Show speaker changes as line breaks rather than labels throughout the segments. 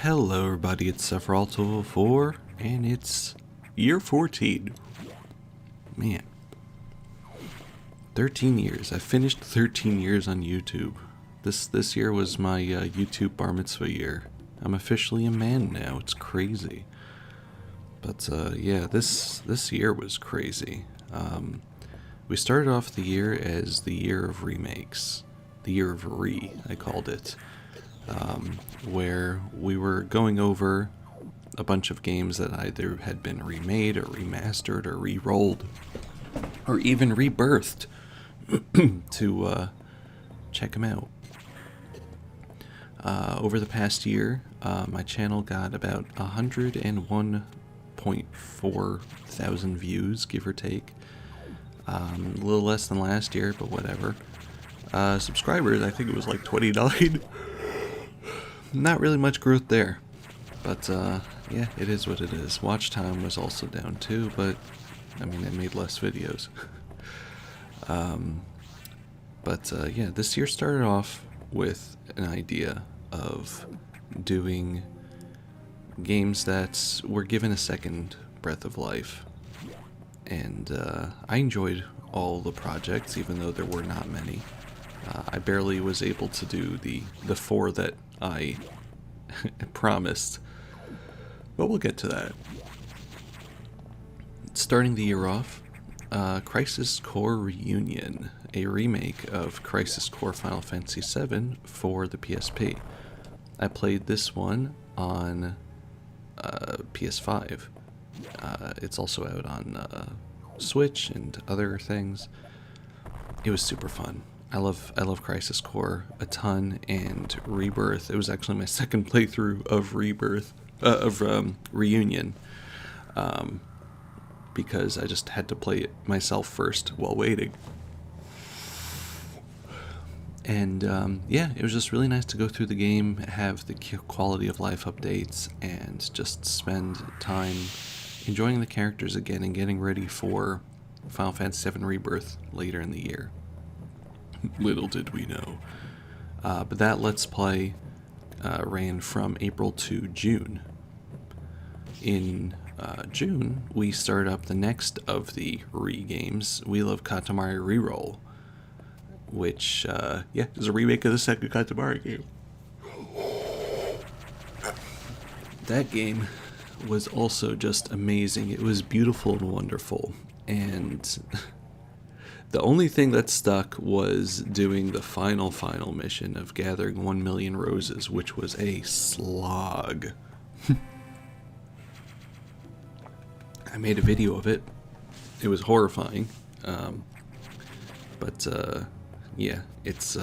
Hello everybody, it's Sephiroth4, and it's year 14. Man, 13 years. I finished 13 years on YouTube. This year was my YouTube bar mitzvah year. I'm officially a man now, it's crazy. But yeah, this year was crazy. We started off the year as the year of remakes. The year of I called it. Where we were going over a bunch of games that either had been remade or remastered or re-rolled or even rebirthed to check them out. Over the past year, my channel got about 101.4 thousand views, give or take. A little less than last year, but whatever. Subscribers, I think it was like 29. Not really much growth there, but yeah, it is what it is. Watch time was also down too, but I mean, I made less videos. But yeah, this year started off with an idea of doing games that were given a second breath of life, and I enjoyed all the projects, even though there were not many. I barely was able to do the 4 that I promised, but we'll get to that. Starting the year off, Crisis Core Reunion, a remake of Crisis Core Final Fantasy VII for the PSP. I played this one on PS5. It's also out on Switch and other things. It was super fun. I love Crisis Core a ton, and Rebirth. It was actually my second playthrough of Reunion, because I just had to play it myself first while waiting. And yeah, it was just really nice to go through the game, have the quality of life updates, and just spend time enjoying the characters again and getting ready for Final Fantasy VII Rebirth later in the year. Little did we know. But that Let's Play ran from April to June. In June, we started up the next of the games, We Love Katamari Reroll, which, yeah, is a remake of the second Katamari game. That game was also just amazing. It was beautiful and wonderful, and the only thing that stuck was doing the final mission of gathering 1 million roses, which was a slog. I made a video of it. It was horrifying. But yeah, it's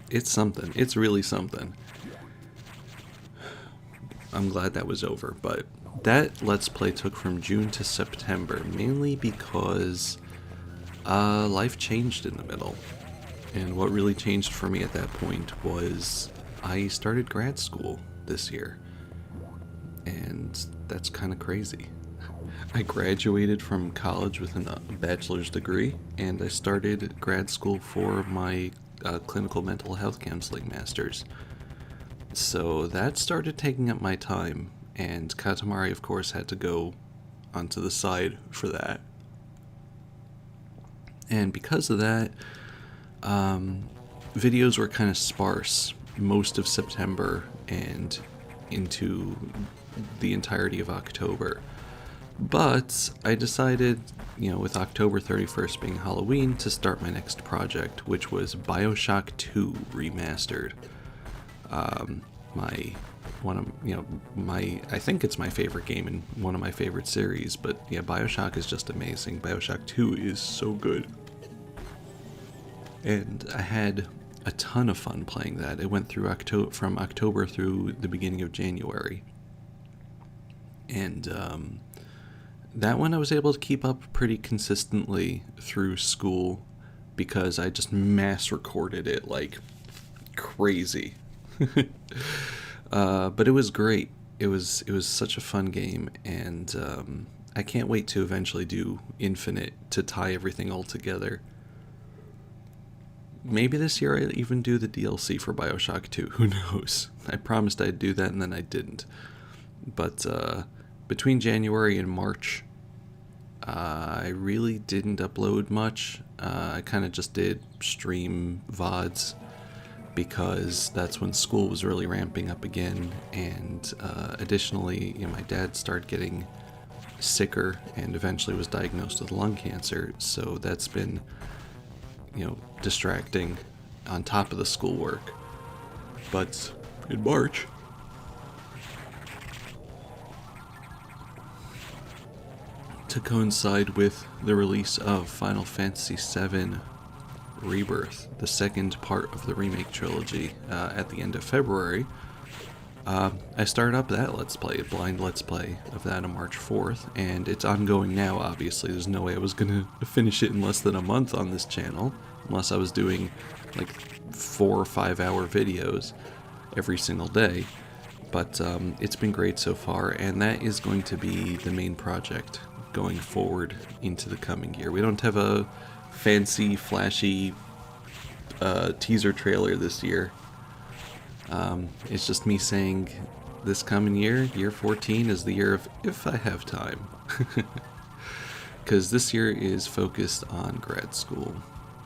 it's something. It's really something. I'm glad that was over, but that Let's Play took from June to September, mainly because life changed in the middle. And what really changed for me at that point was I started grad school this year. And that's kind of crazy. I graduated from college with a bachelor's degree, and I started grad school for my clinical mental health counseling master's. So that started taking up my time, and Katamari, of course, had to go onto the side for that. And because of that, videos were kind of sparse most of September and into the entirety of October. But I decided, you know, with October 31st being Halloween, to start my next project, which was BioShock 2 Remastered. I think it's my favorite game and one of my favorite series, but yeah, BioShock is just amazing. BioShock 2 is so good. And I had a ton of fun playing that. It went through from October through the beginning of January. And that one I was able to keep up pretty consistently through school because I just mass recorded it like crazy. But it was great. It was such a fun game, and I can't wait to eventually do Infinite to tie everything all together. maybe this year I'll even do the DLC for Bioshock 2. Who knows? I promised I'd do that and then I didn't. But between January and March, I really didn't upload much. I kind of just did stream VODs because that's when school was really ramping up again. And additionally, my dad started getting sicker and eventually was diagnosed with lung cancer. So that's been, distracting on top of the schoolwork. But in March, to coincide with the release of Final Fantasy VII Rebirth, the second part of the remake trilogy, at the end of February, I started up that Let's Play, a blind Let's Play of that on March 4th, and it's ongoing now, obviously. There's no way I was going to finish it in less than a month on this channel, unless I was doing like 4 or 5 hour videos every single day. But it's been great so far, and that is going to be the main project going forward into the coming year. We don't have a fancy, flashy teaser trailer this year. It's just me saying this coming year, year 14, is the year of if I have time. Because this year is focused on grad school,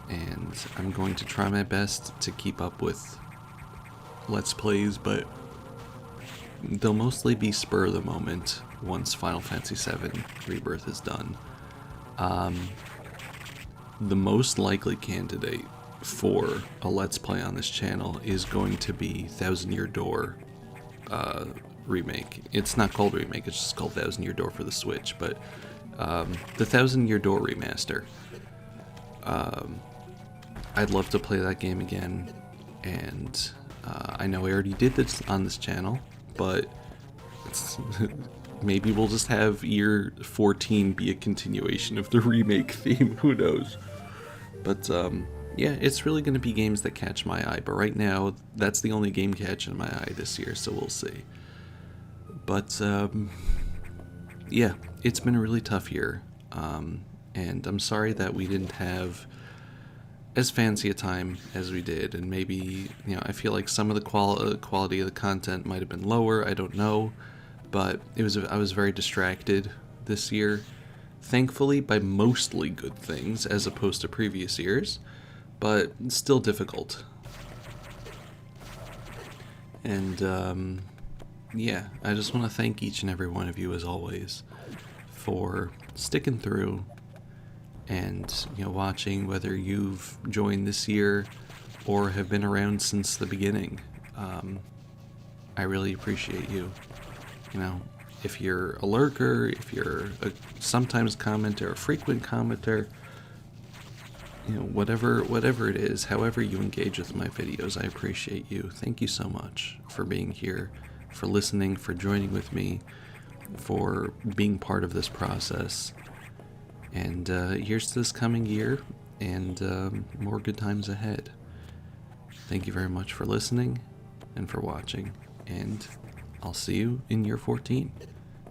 and I'm going to try my best to keep up with Let's Plays, but they'll mostly be spur of the moment once Final Fantasy VII Rebirth is done. The most likely candidate for a Let's Play on this channel is going to be Thousand Year Door remake. It's not called remake, it's just called Thousand Year Door for the Switch, but the Thousand Year Door remaster. I'd love to play that game again, and I know I already did this on this channel, but maybe we'll just have year 14 be a continuation of the remake theme, who knows. But yeah, it's really going to be games that catch my eye, but right now that's the only game catching my eye this year, so we'll see. But yeah, it's been a really tough year, and I'm sorry that we didn't have as fancy a time as we did, and maybe, I feel like some of the quality of the content might have been lower, I don't know, but I was very distracted this year, thankfully by mostly good things as opposed to previous years, but still difficult. And yeah, I just want to thank each and every one of you, as always, for sticking through and watching, whether you've joined this year or have been around since the beginning. I really appreciate you. If you're a lurker, if you're a sometimes commenter, a frequent commenter, whatever it is, however you engage with my videos, I appreciate you. Thank you so much for being here, for listening, for joining with me, for being part of this process. And here's to this coming year, and more good times ahead. Thank you very much for listening and for watching, and I'll see you in year 14.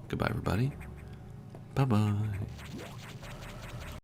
Goodbye, everybody. Bye-bye.